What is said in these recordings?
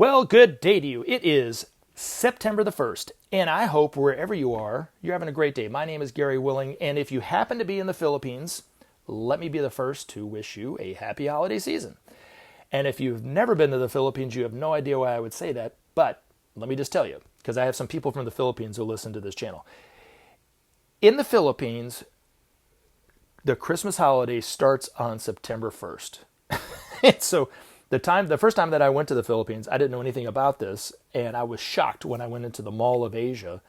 Well, good day to you. It is September the 1st, and I hope wherever you are, you're having a great day. My name is Gary Willing, and if you happen to be in the Philippines, let me be the first to wish you a happy holiday season. And if you've never been to the Philippines, you have no idea why I would say that, but let me just tell you, because I have some people from the Philippines who listen to this channel. In the Philippines, the Christmas holiday starts on September 1st. And so the first time that I went to the Philippines, I didn't know anything about this, and I was shocked when I went into the Mall of Asia.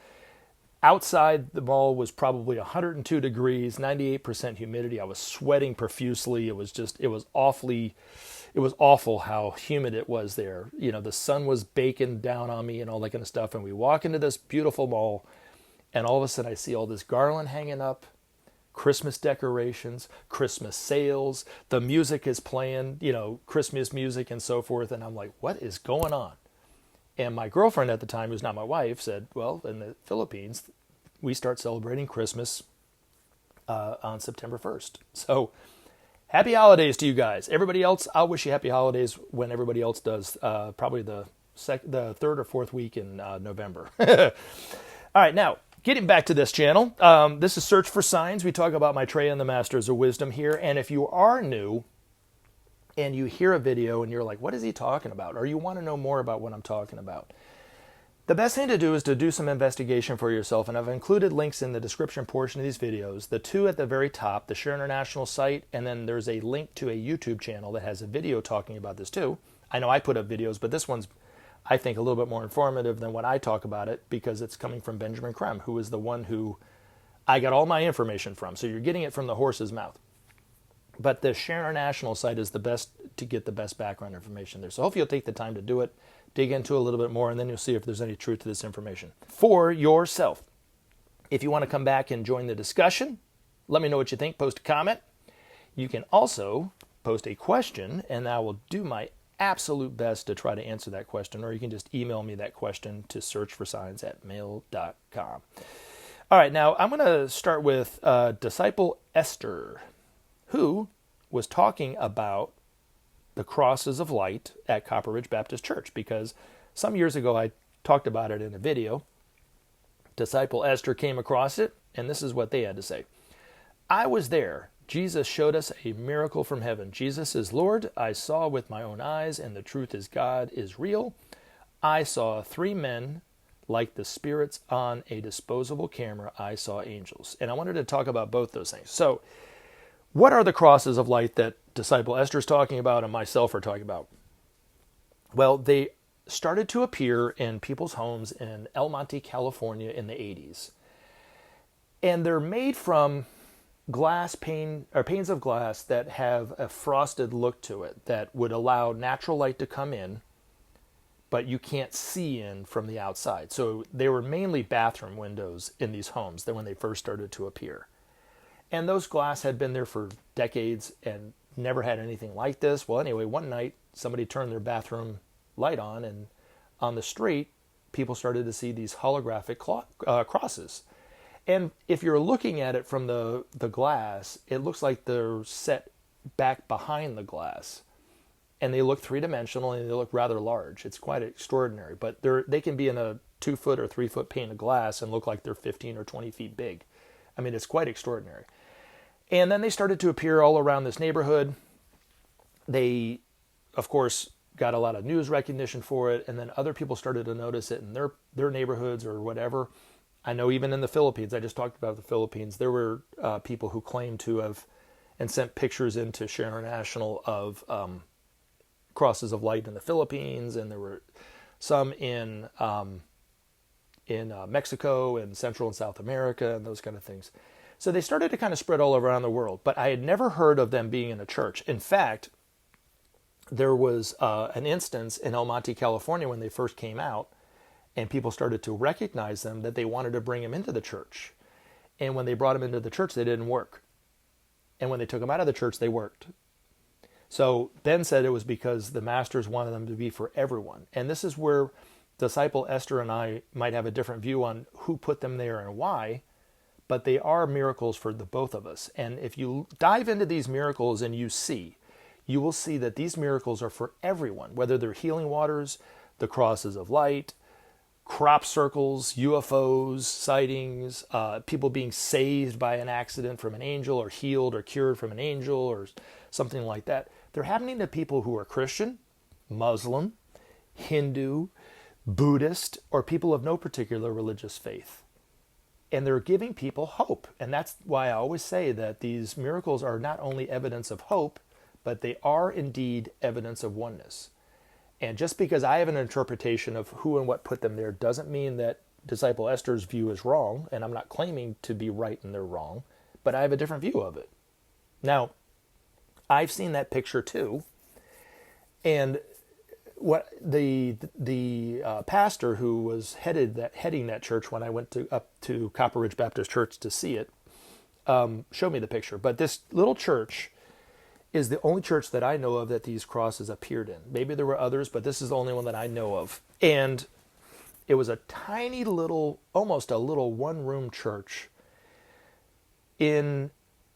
Outside the mall was probably 102 degrees, 98% humidity. I was sweating profusely. It was awful how humid it was there. You know, the sun was baking down on me and all that kind of stuff. And we walk into this beautiful mall, and all of a sudden I see all this garland hanging up, Christmas decorations, Christmas sales, the music is playing, Christmas music and so forth. And I'm like, what is going on? And my girlfriend at the time, who's not my wife, said, well, in the Philippines, we start celebrating Christmas on September 1st. So happy holidays to you guys. Everybody else, I'll wish you happy holidays when everybody else does, probably the third or fourth week in November. All right, now, getting back to this channel, this is Search for Signs. We talk about Maitreya and the Masters of Wisdom here. And if you are new and you hear a video and you're like, what is he talking about? Or you want to know more about what I'm talking about, the best thing to do is to do some investigation for yourself. And I've included links in the description portion of these videos. The two at the very top, the Share International site, and then there's a link to a YouTube channel that has a video talking about this too. I know I put up videos, but this one's, I think, a little bit more informative than when I talk about it because it's coming from Benjamin Creme, who is the one who I got all my information from. So you're getting it from the horse's mouth. But the Share International site is the best to get the best background information there. So hopefully you'll take the time to do it, dig into a little bit more, and then you'll see if there's any truth to this information for yourself. If you want to come back and join the discussion, let me know what you think. Post a comment. You can also post a question, and I will do my absolute best to try to answer that question, or you can just email me that question to searchforsigns@mail.com. All right, now I'm going to start with Disciple Esther, who was talking about the crosses of light at Copper Ridge Baptist Church, because some years ago I talked about it in a video. Disciple Esther came across it, and this is what they had to say. I was there. Jesus showed us a miracle from heaven. Jesus is Lord. I saw with my own eyes, and the truth is God is real. I saw three men like the spirits on a disposable camera. I saw angels. And I wanted to talk about both those things. So what are the crosses of light that Disciple Esther is talking about and myself are talking about? Well, they started to appear in people's homes in El Monte, California in the 80s. And they're made from panes of glass that have a frosted look to it that would allow natural light to come in, but you can't see in from the outside. So they were mainly bathroom windows in these homes when they first started to appear. And those glass had been there for decades and never had anything like this. Well, anyway, one night somebody turned their bathroom light on, and on the street, people started to see these holographic crosses. And if you're looking at it from the glass, it looks like they're set back behind the glass. And they look three-dimensional, and they look rather large. It's quite extraordinary. But they can be in a 2-foot or 3-foot pane of glass and look like they're 15 or 20 feet big. I mean, it's quite extraordinary. And then they started to appear all around this neighborhood. They, of course, got a lot of news recognition for it. And then other people started to notice it in their neighborhoods or whatever. I know even in the Philippines, I just talked about the Philippines, there were people who claimed to have and sent pictures into Share International of crosses of light in the Philippines, and there were some in Mexico and Central and South America and those kind of things. So they started to kind of spread all around the world, but I had never heard of them being in a church. In fact, there was an instance in El Monte, California when they first came out, and people started to recognize them, that they wanted to bring them into the church. And when they brought them into the church, they didn't work. And when they took them out of the church, they worked. So Ben said it was because the masters wanted them to be for everyone. And this is where Disciple Esther and I might have a different view on who put them there and why, but they are miracles for the both of us. And if you dive into these miracles and you will see that these miracles are for everyone, whether they're healing waters, the crosses of light, crop circles, UFOs, sightings, people being saved by an accident from an angel or healed or cured from an angel or something like that. They're happening to people who are Christian, Muslim, Hindu, Buddhist, or people of no particular religious faith. And they're giving people hope. And that's why I always say that these miracles are not only evidence of hope, but they are indeed evidence of oneness. And just because I have an interpretation of who and what put them there doesn't mean that Disciple Esther's view is wrong, and I'm not claiming to be right and they're wrong, but I have a different view of it. Now, I've seen that picture too, and what the pastor who was heading that church when I went up to Copper Ridge Baptist Church to see it showed me the picture. But this little church is the only church that I know of that these crosses appeared in. Maybe there were others, but this is the only one that I know of. And it was a tiny little, almost a little one-room church in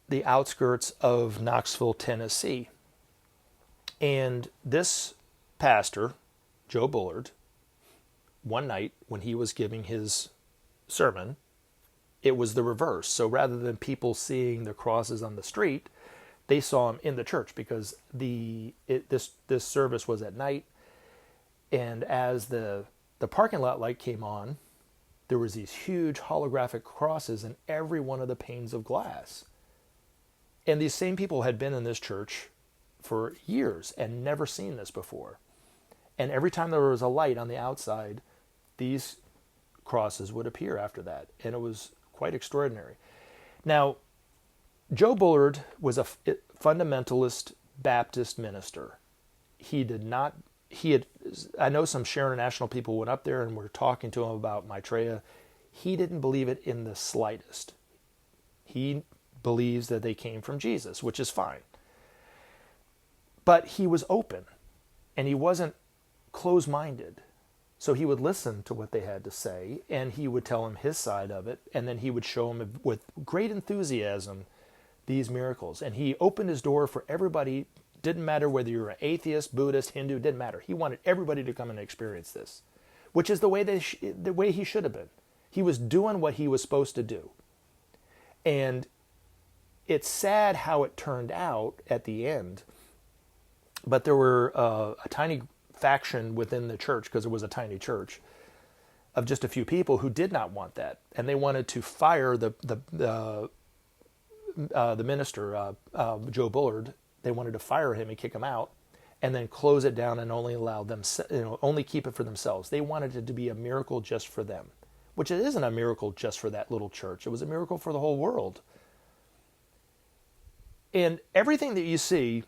the outskirts of Knoxville, Tennessee. And this pastor, Joe Bullard, one night when he was giving his sermon, it was the reverse. So rather than people seeing the crosses on the street, they saw him in the church because this service was at night, and as the parking lot light came on, there was these huge holographic crosses in every one of the panes of glass. And these same people had been in this church for years and never seen this before. And every time there was a light on the outside, these crosses would appear after that, and it was quite extraordinary. Now, Joe Bullard was a fundamentalist Baptist minister. I know some Share International people went up there and were talking to him about Maitreya. He didn't believe it in the slightest. He believes that they came from Jesus, which is fine. But he was open, and he wasn't closed-minded. So he would listen to what they had to say, and he would tell him his side of it, and then he would show him with great enthusiasm these miracles. And he opened his door for everybody. Didn't matter whether you were an atheist, Buddhist, Hindu, didn't matter. He wanted everybody to come and experience this, which is the way he should have been. He was doing what he was supposed to do. And it's sad how it turned out at the end, but there were a tiny faction within the church, because it was a tiny church, of just a few people who did not want that. And they wanted to fire the minister, Joe Bullard. They wanted to fire him and kick him out, and then close it down and only allow them, only keep it for themselves. They wanted it to be a miracle just for them, which it isn't a miracle just for that little church. It was a miracle for the whole world. And everything that you see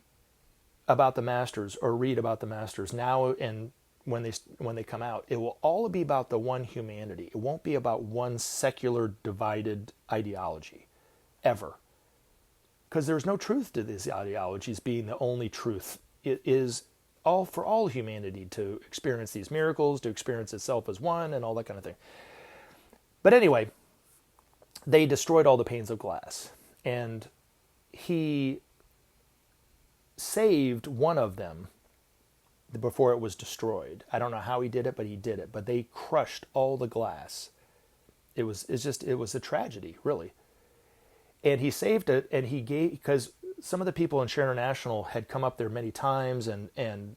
about the masters or read about the masters now and when they come out, it will all be about the one humanity. It won't be about one secular divided ideology, ever. Because there's no truth to these ideologies being the only truth. It is all for all humanity to experience these miracles, to experience itself as one, and all that kind of thing. But anyway, they destroyed all the panes of glass. And he saved one of them before it was destroyed. I don't know how he did it, but he did it. But they crushed all the glass. It was a tragedy, really. And he saved it, and he gave, because some of the people in Share International had come up there many times and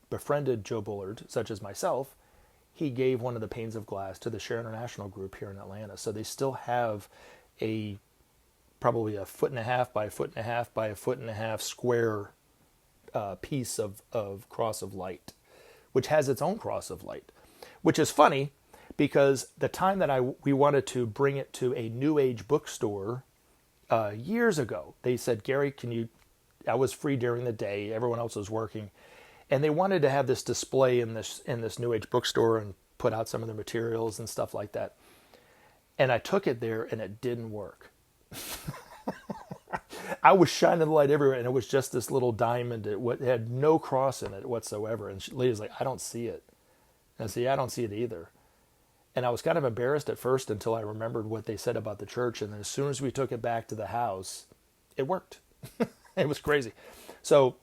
befriended Joe Bullard, such as myself. He gave one of the panes of glass to the Share International group here in Atlanta. So they still have probably 1.5 by 1.5 by 1.5 square piece of cross of light, which has its own cross of light, which is funny. Because the time that we wanted to bring it to a New Age bookstore years ago, they said, Gary, I was free during the day, everyone else was working, and they wanted to have this display in this New Age bookstore and put out some of the materials and stuff like that. And I took it there, and it didn't work. I was shining the light everywhere, and it was just this little diamond. It had no cross in it whatsoever. And the lady's like, I don't see it. And I said, yeah, I don't see it either. And I was kind of embarrassed at first until I remembered what they said about the church. And then as soon as we took it back to the house, it worked. It was crazy. So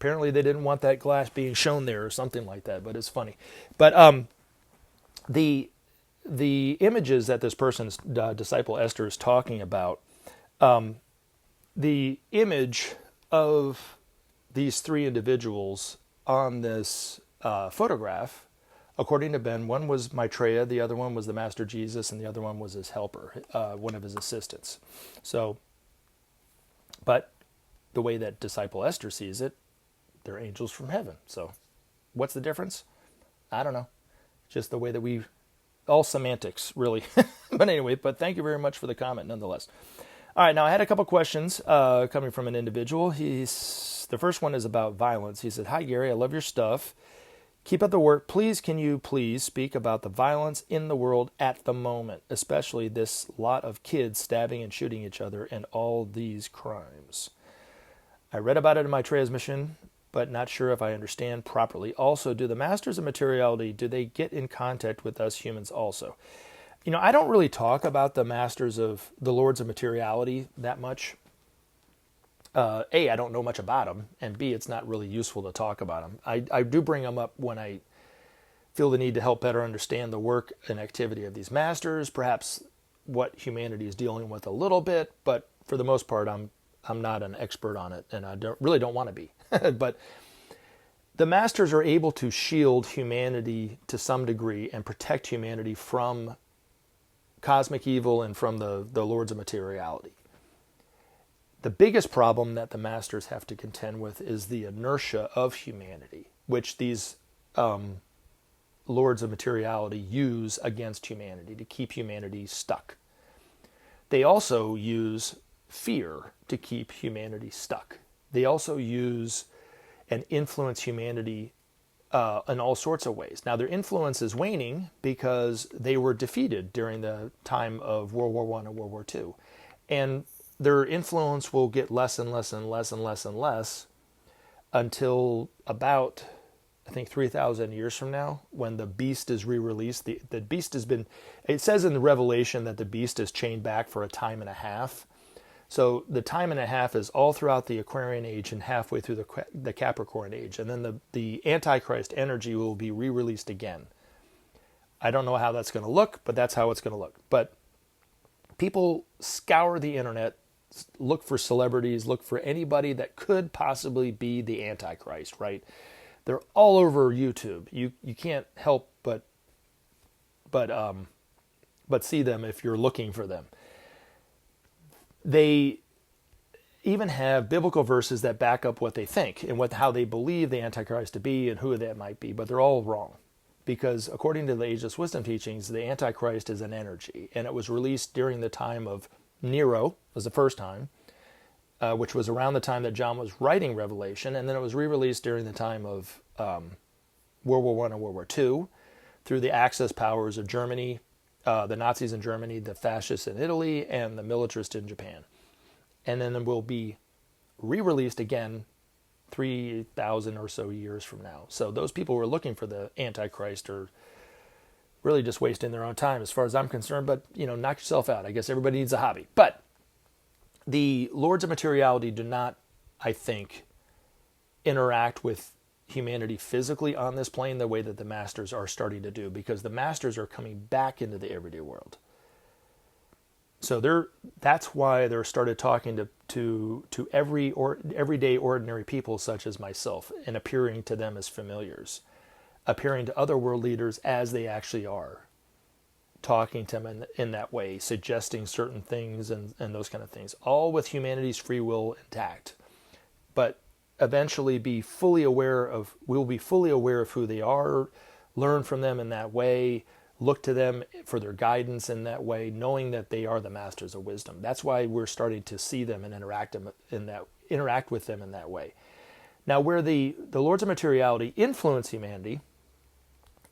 Apparently they didn't want that glass being shown there or something like that, but it's funny. But the images that this person's disciple Esther is talking about, the image of these three individuals on this photograph, according to Ben, one was Maitreya, the other one was the Master Jesus, and the other one was his helper, one of his assistants. So, but the way that disciple Esther sees it, they're angels from heaven. So what's the difference? I don't know. Just the way that we, all semantics, really. But anyway, but thank you very much for the comment nonetheless. All right, now I had a couple questions coming from an individual. The first one is about violence. He said, "Hi, Gary, I love your stuff. Keep up the work. Can you please speak about the violence in the world at the moment, especially this lot of kids stabbing and shooting each other and all these crimes? I read about it in Maitreya's mission, but not sure if I understand properly. Also, do the masters of materiality, do they get in contact with us humans also?" You know, I don't really talk about the masters of the lords of materiality that much. A, I don't know much about them, and B, it's not really useful to talk about them. I do bring them up when I feel the need to help better understand the work and activity of these masters, perhaps what humanity is dealing with a little bit, but for the most part, I'm not an expert on it, and I really don't want to be. But the masters are able to shield humanity to some degree and protect humanity from cosmic evil and from the lords of materiality. The biggest problem that the masters have to contend with is the inertia of humanity, which these lords of materiality use against humanity to keep humanity stuck. They also use fear to keep humanity stuck. They also use and influence humanity in all sorts of ways. Now, their influence is waning because they were defeated during the time of World War I and World War II. And their influence will get less and less and less and less and less until about, I think, 3,000 years from now, when the beast is re-released. The beast has been, it says in the Revelation that the beast is chained back for a time and a half. So the time and a half is all throughout the Aquarian age and halfway through the Capricorn age. And then the Antichrist energy will be re-released again. I don't know how that's going to look, but that's how it's going to look. But people scour the internet, look for celebrities, look for anybody that could possibly be the Antichrist, right? They're all over YouTube. You can't help but see them if you're looking for them. They even have biblical verses that back up what they think and how they believe the Antichrist to be and who that might be, but they're all wrong. Because according to the Ageless Wisdom Teachings, the Antichrist is an energy, and it was released during the time of Nero, was the first time, which was around the time that John was writing Revelation, and then it was re-released during the time of World War I and World War II, through the Axis powers of Germany, the Nazis in Germany, the fascists in Italy, and the militarists in Japan. And then it will be re-released again 3,000 or so years from now. So those people who are looking for the Antichrist are really just wasting their own time as far as I'm concerned. But, knock yourself out. I guess everybody needs a hobby. But the Lords of Materiality do not, I think, interact with humanity physically on this plane the way that the masters are starting to do, because the masters are coming back into the everyday world. So that's why they're started talking to everyday ordinary people such as myself and appearing to them as familiars, appearing to other world leaders as they actually are, talking to them in that way, suggesting certain things and those kind of things, all with humanity's free will intact. But eventually we'll be fully aware of who they are, learn from them in that way, look to them for their guidance in that way, knowing that they are the masters of wisdom. That's why we're starting to see them and interact with them in that way. Now, where the Lords of Materiality influence humanity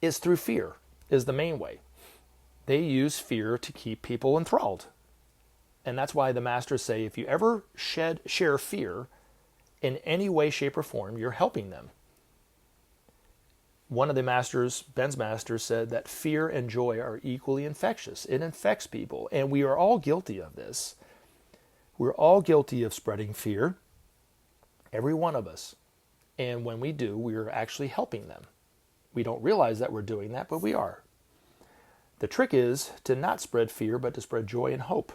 is through fear, is the main way. They use fear to keep people enthralled. And that's why the masters say, if you ever share fear in any way, shape, or form, you're helping them. One of the masters, Ben's masters, said that fear and joy are equally infectious. It infects people, and we are all guilty of this. We're all guilty of spreading fear, every one of us. And when we do, we're actually helping them. We don't realize that we're doing that, but we are. The trick is to not spread fear, but to spread joy and hope.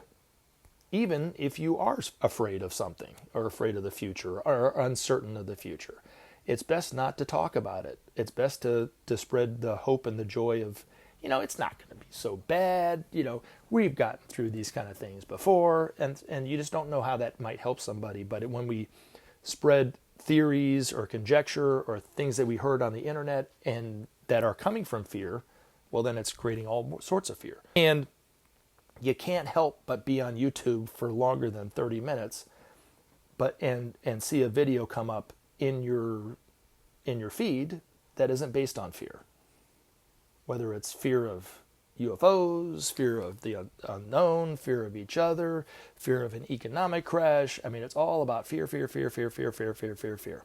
Even if you are afraid of something, or afraid of the future, or uncertain of the future. It's best not to talk about it. It's best to spread the hope and the joy of, it's not going to be so bad. We've gotten through these kind of things before, and you just don't know how that might help somebody. But when we spread theories or conjecture or things that we heard on the internet and that are coming from fear, well, then it's creating all sorts of fear. And you can't help but be on YouTube for longer than 30 minutes, and see a video come up in your feed that isn't based on fear. Whether it's fear of UFOs, fear of the unknown, fear of each other, fear of an economic crash. I mean, it's all about fear, fear, fear, fear, fear, fear, fear, fear, fear.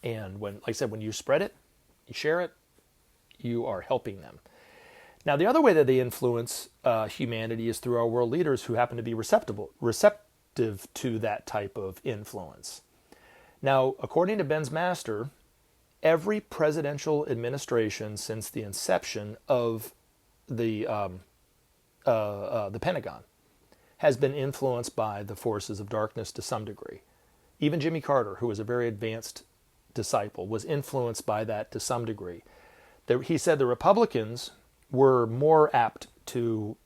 And when you spread it, you share it, you are helping them. Now, the other way that they influence humanity is through our world leaders who happen to be receptive to that type of influence. Now, according to Ben's master, every presidential administration since the inception of the Pentagon has been influenced by the forces of darkness to some degree. Even Jimmy Carter, who was a very advanced disciple, was influenced by that to some degree. He said the Republicans were more apt to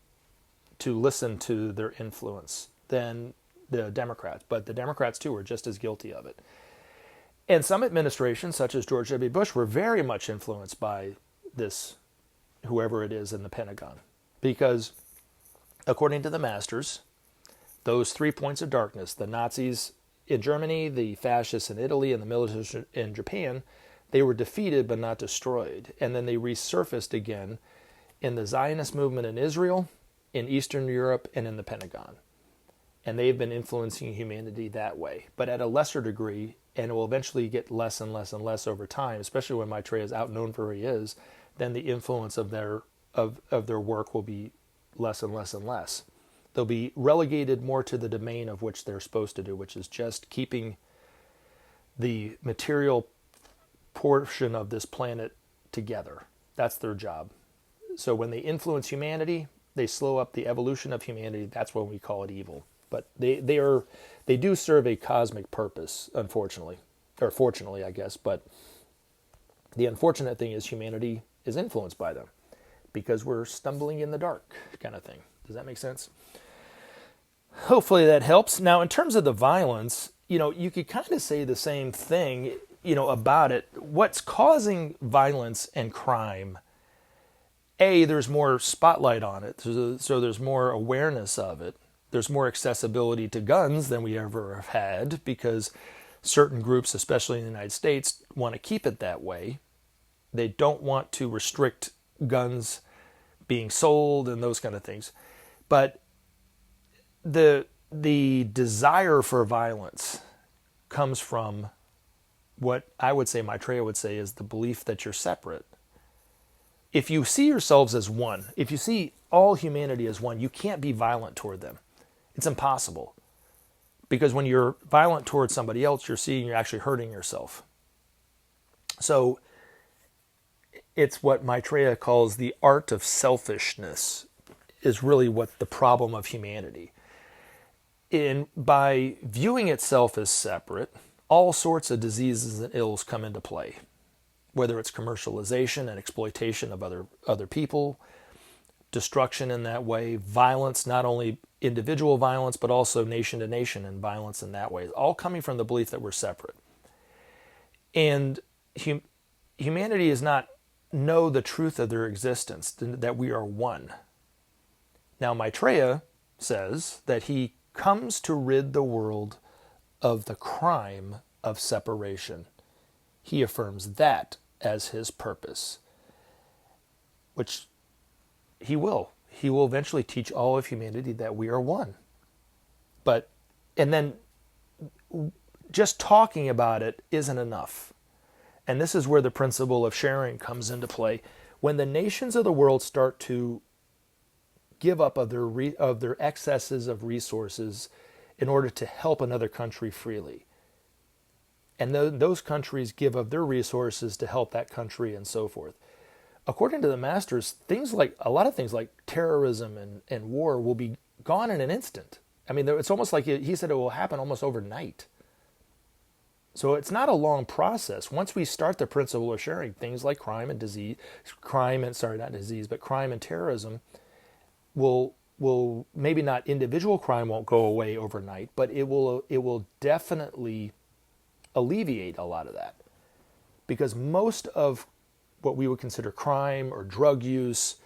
listen to their influence than the Democrats, but the Democrats too were just as guilty of it. And some administrations, such as George W. Bush, were very much influenced by this, whoever it is in the Pentagon, because according to the masters, those 3 points of darkness, the Nazis in Germany, the fascists in Italy, and the military in Japan, they were defeated but not destroyed. And then they resurfaced again in the Zionist movement in Israel, in Eastern Europe, and in the Pentagon. And they've been influencing humanity that way, but at a lesser degree, and it will eventually get less and less and less over time, especially when Maitreya is outknown for who he is, then the influence of their work will be less and less and less. They'll be relegated more to the domain of which they're supposed to do, which is just keeping the material portion of this planet together. That's their job. So when they influence humanity, they slow up the evolution of humanity. That's when we call it evil. But they do serve a cosmic purpose, unfortunately, or fortunately, I guess. But the unfortunate thing is humanity is influenced by them because we're stumbling in the dark, kind of thing. Does that make sense? Hopefully that helps. Now, in terms of the violence, you could kind of say the same thing, about it. What's causing violence and crime? There's more spotlight on it, so there's more awareness of it. There's more accessibility to guns than we ever have had because certain groups, especially in the United States, want to keep it that way. They don't want to restrict guns being sold and those kind of things. But the desire for violence comes from what I would say, Maitreya would say, is the belief that you're separate. If you see yourselves as one, if you see all humanity as one, you can't be violent toward them. It's impossible. Because when you're violent towards somebody else, you're actually hurting yourself. So it's what Maitreya calls the art of selfishness is really what the problem of humanity. By viewing itself as separate, all sorts of diseases and ills come into play. Whether it's commercialization and exploitation of other people, destruction in that way, violence, not only individual violence, but also nation to nation and violence in that way, all coming from the belief that we're separate. And humanity does not know the truth of their existence, that we are one. Now, Maitreya says that he comes to rid the world of the crime of separation. He affirms that as his purpose, which he will. He will eventually teach all of humanity that we are one. And then just talking about it isn't enough. And this is where the principle of sharing comes into play. When the nations of the world start to give up of their excesses of resources in order to help another country freely, And those countries give of their resources to help that country and so forth. According to the masters, a lot of things like terrorism and war will be gone in an instant. I mean, it's almost like he said it will happen almost overnight. So it's not a long process. Once we start the principle of sharing, things like crime and terrorism will maybe not, individual crime won't go away overnight, but it will definitely alleviate a lot of that. Because most of what we would consider crime or drug use,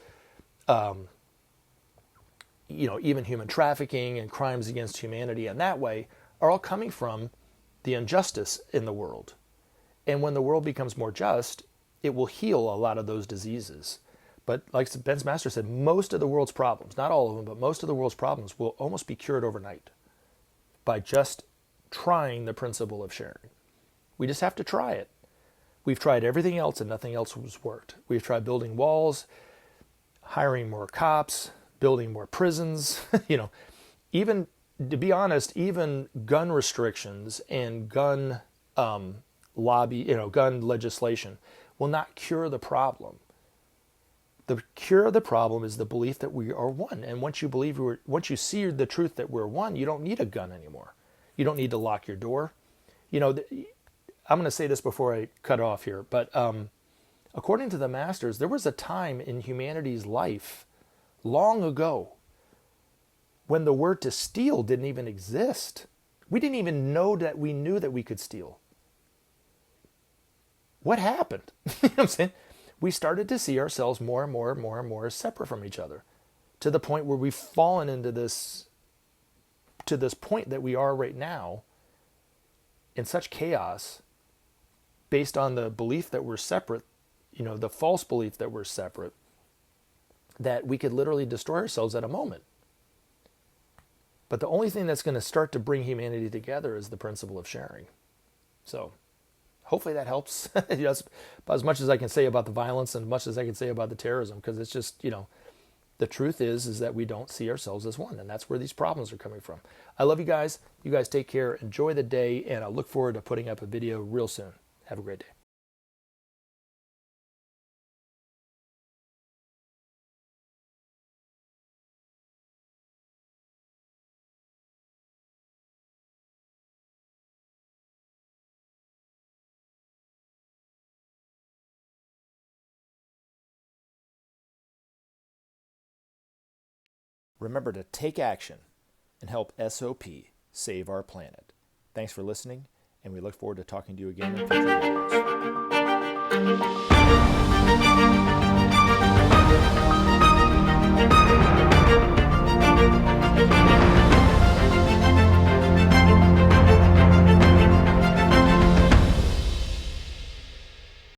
even human trafficking and crimes against humanity in that way, are all coming from the injustice in the world. And when the world becomes more just, it will heal a lot of those diseases. But like Ben's master said, most of the world's problems, not all of them, but most of the world's problems will almost be cured overnight by just trying the principle of sharing. We just have to try it. We've tried everything else and nothing else has worked. We've tried building walls, hiring more cops, building more prisons, even, to be honest, even gun restrictions and gun gun legislation will not cure the problem. The cure of the problem is the belief that we are one. And once you see the truth that we're one, you don't need a gun anymore. You don't need to lock your door. I'm going to say this before I cut off here, but according to the masters, there was a time in humanity's life long ago when the word to steal didn't even exist. We didn't even know that we knew that we could steal. What happened? You know what I'm saying? We started to see ourselves more and more and more and more separate from each other, to the point where we've fallen into this point that we are right now, in such chaos, based on the belief that we're separate, the false belief that we're separate, that we could literally destroy ourselves at a moment. But the only thing that's going to start to bring humanity together is the principle of sharing. So hopefully that helps. That's about as much as I can say about the violence and as much as I can say about the terrorism, because it's just, the truth is that we don't see ourselves as one, and that's where these problems are coming from. I love you guys. You guys take care. Enjoy the day, and I look forward to putting up a video real soon. Have a great day. Remember to take action and help SOP save our planet. Thanks for listening, and we look forward to talking to you again in future videos.